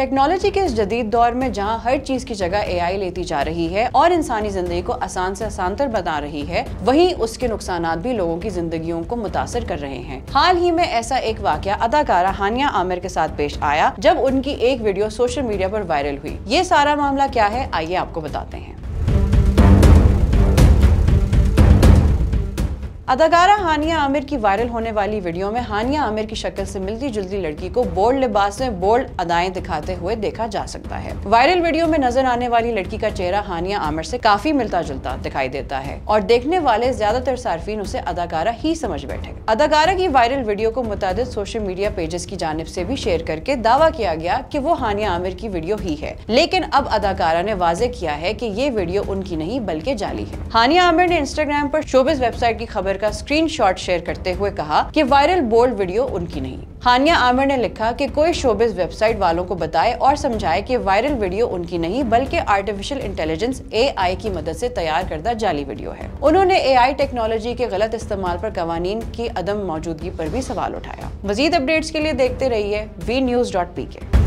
Technology के इस जदीद दौर में जहां हर चीज की जगह एआई लेती जा रही है और इंसानी जिंदगी को आसान से आसानतर बना रही है, वहीं उसके नुकसानात भी लोगों की जिंदगियों को मुतासिर कर रहे हैं। हाल ही में ऐसा एक वाकया अदाकारा हानिया आमिर के साथ पेश आया जब उनकी एक वीडियो सोशल मीडिया पर वायरल हुई। ये सारा मामला क्या है, आइए आपको बताते हैं। अदाकारा हानिया आमिर की वायरल होने वाली वीडियो में हानिया आमिर की शक्ल से मिलती जुलती लड़की को बोल्ड लिबास में बोल्ड अदाएं दिखाते हुए देखा जा सकता है। वायरल वीडियो में नजर आने वाली लड़की का चेहरा हानिया आमिर से काफी मिलता जुलता दिखाई देता है और देखने वाले ज्यादातर सार्फिन उसे अदाकारा ही समझ बैठे। अदाकारा की वायरल वीडियो को मुतादिद सोशल मीडिया पेजेस की जानिब से भी शेयर करके दावा किया गया कि वो हानिया आमिर की वीडियो ही है, लेकिन अब अदाकारा ने वाजे किया है कि ये वीडियो उनकी नहीं बल्कि जाली है। हानिया आमिर ने इंस्टाग्राम पर शोबिज़ वेबसाइट की खबर का स्क्रीनशॉट शेयर करते हुए कहा कि वायरल बोल्ड वीडियो उनकी नहीं। हानिया आमिर ने लिखा कि कोई शोबिज़ वेबसाइट वालों को बताए और समझाए कि वायरल वीडियो उनकी नहीं बल्कि आर्टिफिशियल इंटेलिजेंस एआई की मदद से तैयार करदा जाली वीडियो है। उन्होंने एआई टेक्नोलॉजी के गलत इस्तेमाल पर कवानीन की अदम मौजूदगी पर भी सवाल उठाया। मजीद अपडेट्स के लिए देखते रहिए vnews.pk।